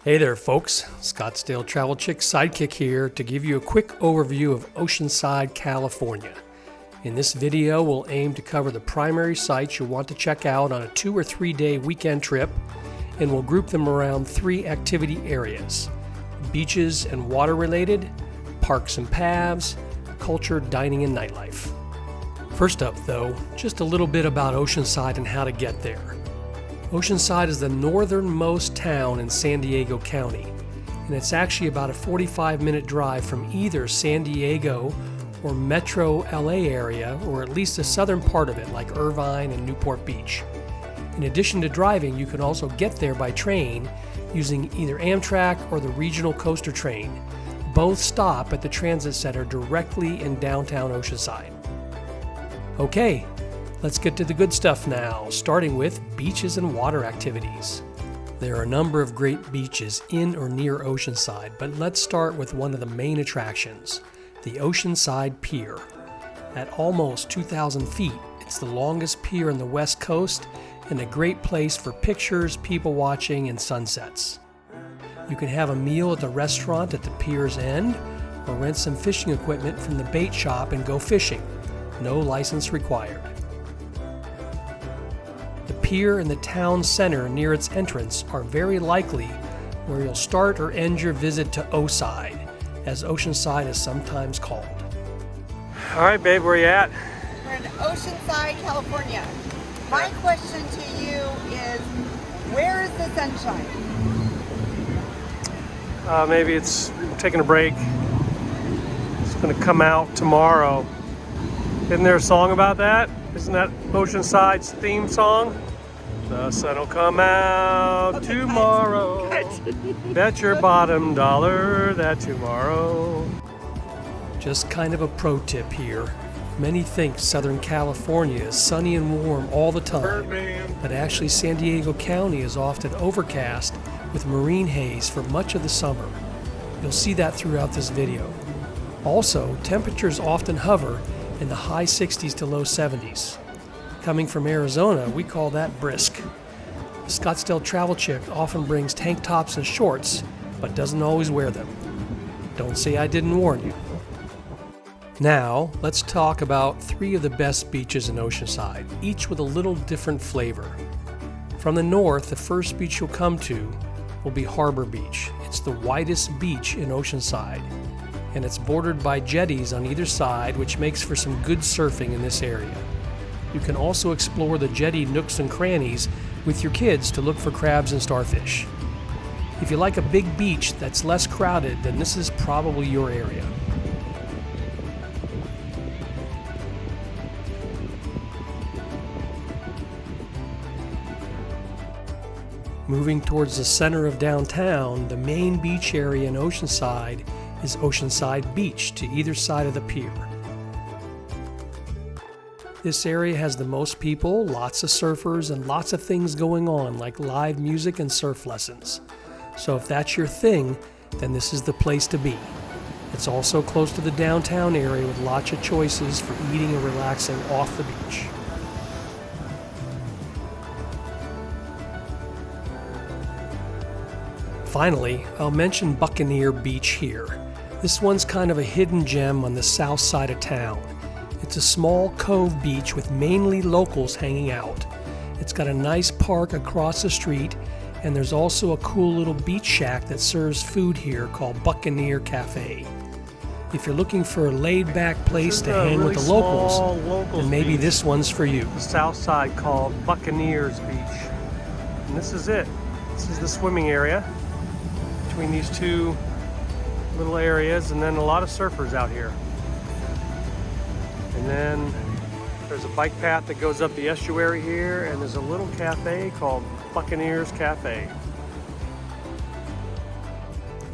Hey there folks, Scottsdale Travel Chick Sidekick here to give you a quick overview of Oceanside, California. In this video, we'll aim to cover the primary sites you'll want to check out on a 2 or 3 day weekend trip, and we'll group them around 3 activity areas: beaches and water related, parks and paths, culture, dining, and nightlife. First up though, just a little bit about Oceanside and how to get there. Oceanside is the northernmost town in San Diego County, and it's actually about a 45-minute drive from either San Diego or Metro LA area, or at least the southern part of it like Irvine and Newport Beach. In addition to driving, you can also get there by train using either Amtrak or the regional coaster train. Both stop at the transit center directly in downtown Oceanside. Okay, let's get to the good stuff now, starting with beaches and water activities. There are a number of great beaches in or near Oceanside, but let's start with one of the main attractions, the Oceanside Pier. At almost 2,000 feet, it's the longest pier on the West Coast and a great place for pictures, people watching, and sunsets. You can have a meal at the restaurant at the pier's end, or rent some fishing equipment from the bait shop and go fishing. No license required. The pier and the town center near its entrance are very likely where you'll start or end your visit to Oceanside, as Oceanside is sometimes called. All right, babe, where you at? We're in Oceanside, California. My question to you is, where is the sunshine? Maybe it's taking a break. It's going to come out tomorrow. Isn't there a song about that? Isn't that Oceanside's theme song? The sun will come out tomorrow. Bet your bottom dollar that tomorrow. Just kind of a pro tip here. Many think Southern California is sunny and warm all the time, but actually San Diego County is often overcast with marine haze for much of the summer. You'll see that throughout this video. Also, temperatures often hover in the high 60s to low 70s. Coming from Arizona, we call that brisk. The Scottsdale Travel Chick often brings tank tops and shorts, but doesn't always wear them. Don't say I didn't warn you. Now, let's talk about 3 of the best beaches in Oceanside, each with a little different flavor. From the north, the first beach you'll come to will be Harbor Beach. It's the widest beach in Oceanside, and it's bordered by jetties on either side, which makes for some good surfing in this area. You can also explore the jetty nooks and crannies with your kids to look for crabs and starfish. If you like a big beach that's less crowded, then this is probably your area. Moving towards the center of downtown, the main beach area in Oceanside is Oceanside Beach to either side of the pier. This area has the most people, lots of surfers, and lots of things going on like live music and surf lessons. So if that's your thing, then this is the place to be. It's also close to the downtown area with lots of choices for eating and relaxing off the beach. Finally, I'll mention Buccaneer Beach here. This one's kind of a hidden gem on the south side of town. It's a small cove beach with mainly locals hanging out. It's got a nice park across the street, and there's also a cool little beach shack that serves food here called Buccaneer Cafe. If you're looking for a laid-back place to hang with the locals, then maybe this one's for you. The south side called Buccaneers Beach. And this is it. This is the swimming area between these 2 little areas, and then a lot of surfers out here. And then there's a bike path that goes up the estuary here, and there's a little cafe called Buccaneers Cafe.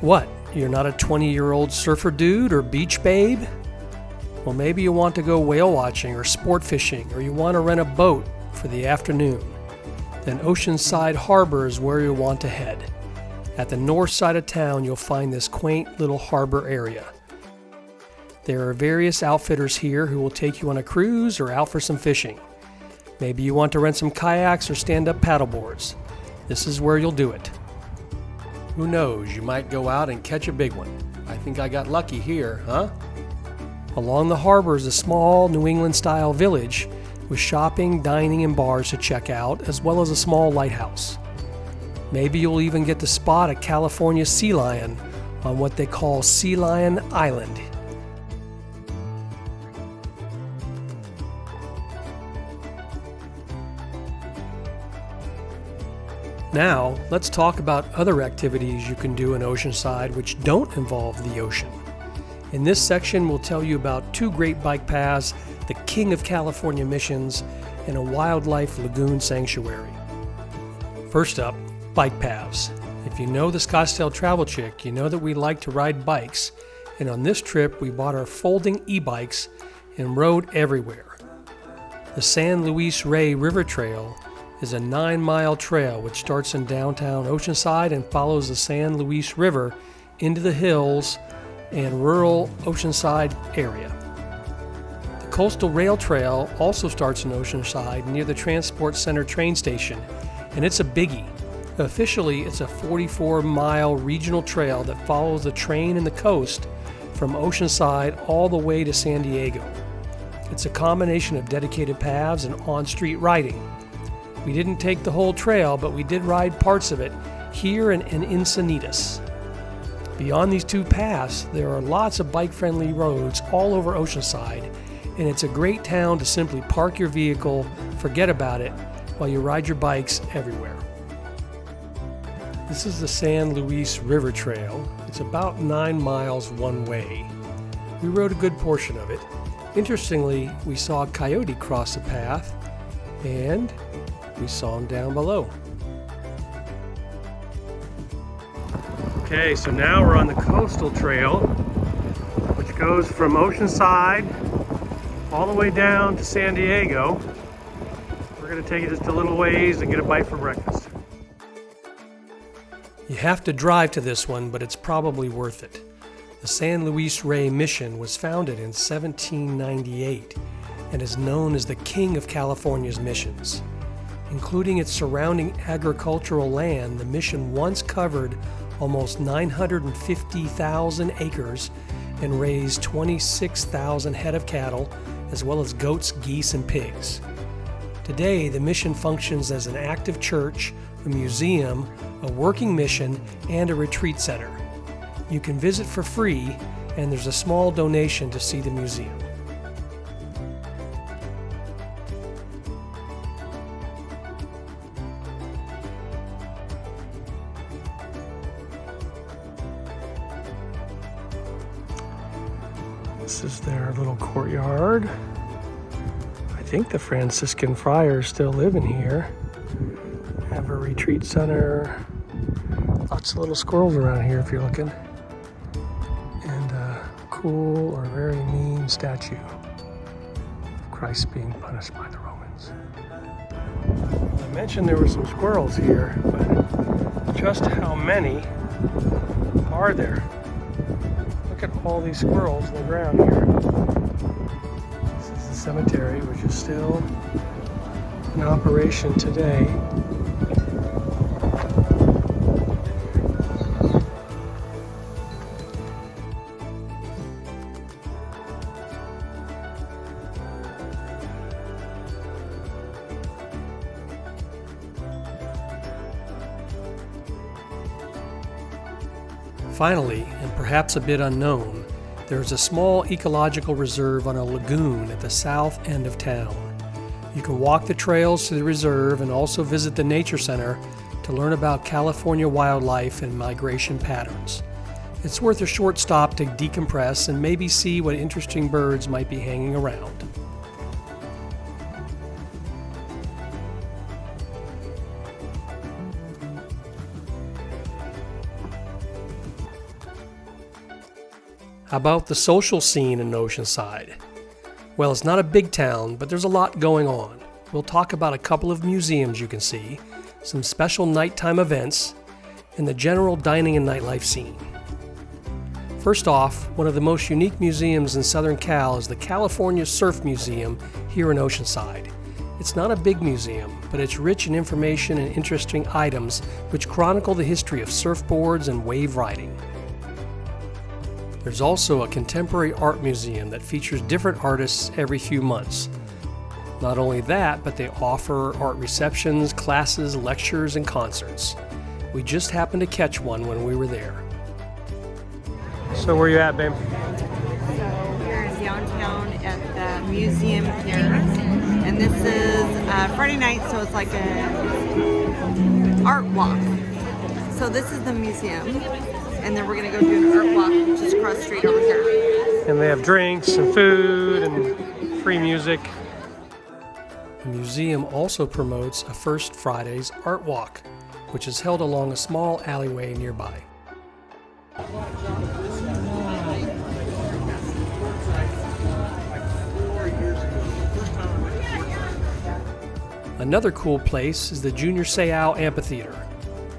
What, you're not a 20-year-old surfer dude or beach babe? Well, maybe you want to go whale watching or sport fishing, or you want to rent a boat for the afternoon. Then Oceanside Harbor is where you'll want to head. At the north side of town, you'll find this quaint little harbor area. There are various outfitters here who will take you on a cruise or out for some fishing. Maybe you want to rent some kayaks or stand-up paddleboards. This is where you'll do it. Who knows, you might go out and catch a big one. I think I got lucky here, huh? Along the harbor is a small New England-style village with shopping, dining, and bars to check out, as well as a small lighthouse. Maybe you'll even get to spot a California sea lion on what they call Sea Lion Island. Now, let's talk about other activities you can do in Oceanside which don't involve the ocean. In this section, we'll tell you about 2 great bike paths, the King of California Missions, and a wildlife lagoon sanctuary. First up, bike paths. If you know the Scottsdale Travel Chick, you know that we like to ride bikes, and on this trip we bought our folding e-bikes and rode everywhere. The San Luis Rey River Trail is a 9-mile trail which starts in downtown Oceanside and follows the San Luis River into the hills and rural Oceanside area. The Coastal Rail Trail also starts in Oceanside near the Transport Center train station, and it's a biggie. Officially, it's a 44-mile regional trail that follows the train and the coast from Oceanside all the way to San Diego. It's a combination of dedicated paths and on-street riding. We didn't take the whole trail, but we did ride parts of it here and in Encinitas. Beyond these 2 paths, there are lots of bike-friendly roads all over Oceanside, and it's a great town to simply park your vehicle, forget about it, while you ride your bikes everywhere. This is the San Luis River Trail. It's about 9 miles one way. We rode a good portion of it. Interestingly, we saw a coyote cross the path, and we saw him down below. Okay, so now we're on the Coastal Trail, which goes from Oceanside all the way down to San Diego. We're going to take it just a little ways and get a bite for breakfast. You have to drive to this one, but it's probably worth it. The San Luis Rey Mission was founded in 1798 and is known as the King of California's missions. Including its surrounding agricultural land, the mission once covered almost 950,000 acres and raised 26,000 head of cattle, as well as goats, geese, and pigs. Today, the mission functions as an active church, a museum, a working mission, and a retreat center. You can visit for free, and there's a small donation to see the museum. This is their little courtyard. I think the Franciscan friars still live in here. Have a retreat center. Lots of little squirrels around here if you're looking. And a cool or very mean statue of Christ being punished by the Romans. I mentioned there were some squirrels here, but just how many are there? Look at all these squirrels on the ground here. This is the cemetery, which is still in operation today. Finally, and perhaps a bit unknown, there is a small ecological reserve on a lagoon at the south end of town. You can walk the trails to the reserve and also visit the Nature Center to learn about California wildlife and migration patterns. It's worth a short stop to decompress and maybe see what interesting birds might be hanging around. How about the social scene in Oceanside? Well, it's not a big town, but there's a lot going on. We'll talk about a couple of museums you can see, some special nighttime events, and the general dining and nightlife scene. First off, one of the most unique museums in Southern Cal is the California Surf Museum here in Oceanside. It's not a big museum, but it's rich in information and interesting items which chronicle the history of surfboards and wave riding. There's also a contemporary art museum that features different artists every few months. Not only that, but they offer art receptions, classes, lectures, and concerts. We just happened to catch one when we were there. So where you at, babe? So we're in downtown at the museum here, and this is Friday night, so it's like an art walk. So this is the museum, and then we're gonna go do an art walk just across the street over here. And they have drinks and food and free music. The museum also promotes a First Fridays Art Walk, which is held along a small alleyway nearby. Another cool place is the Junior Seau Amphitheater.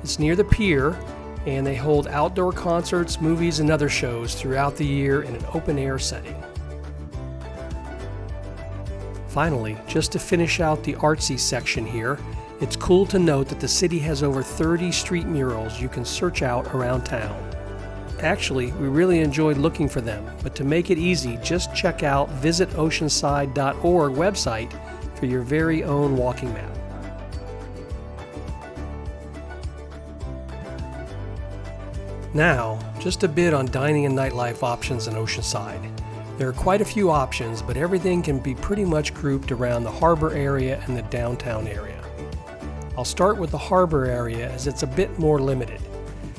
It's near the pier, and they hold outdoor concerts, movies, and other shows throughout the year in an open-air setting. Finally, just to finish out the artsy section here, it's cool to note that the city has over 30 street murals you can search out around town. Actually, we really enjoyed looking for them, but to make it easy, just check out visitoceanside.org website for your very own walking map. Now, just a bit on dining and nightlife options in Oceanside. There are quite a few options, but everything can be pretty much grouped around the harbor area and the downtown area. I'll start with the harbor area as it's a bit more limited.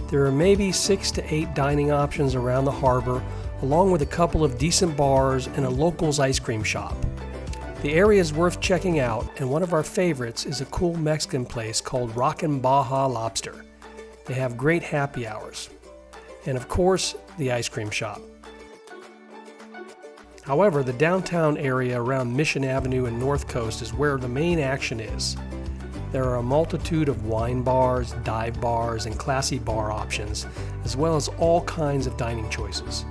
There are maybe 6 to 8 dining options around the harbor, along with a couple of decent bars and a locals ice cream shop. The area is worth checking out, and one of our favorites is a cool Mexican place called Rockin' Baja Lobster. They have great happy hours. And of course, the ice cream shop. However, the downtown area around Mission Avenue and North Coast is where the main action is. There are a multitude of wine bars, dive bars, and classy bar options, as well as all kinds of dining choices.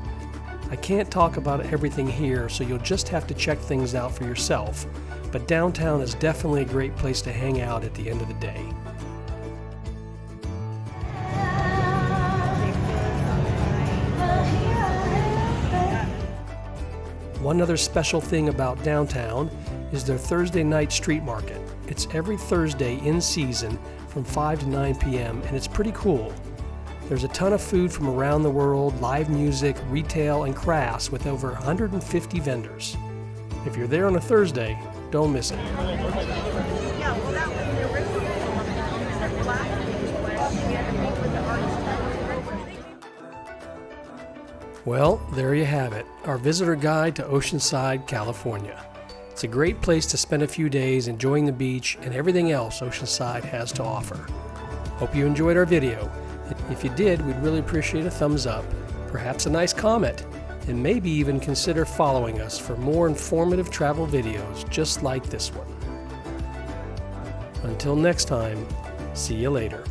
I can't talk about everything here, so you'll just have to check things out for yourself, but downtown is definitely a great place to hang out at the end of the day. One other special thing about downtown is their Thursday night street market. It's every Thursday in season from 5 to 9 p.m. and it's pretty cool. There's a ton of food from around the world, live music, retail, and crafts with over 150 vendors. If you're there on a Thursday, don't miss it. Well, there you have it, our visitor guide to Oceanside, California. It's a great place to spend a few days enjoying the beach and everything else Oceanside has to offer. Hope you enjoyed our video. If you did, we'd really appreciate a thumbs up, perhaps a nice comment, and maybe even consider following us for more informative travel videos just like this one. Until next time, see you later.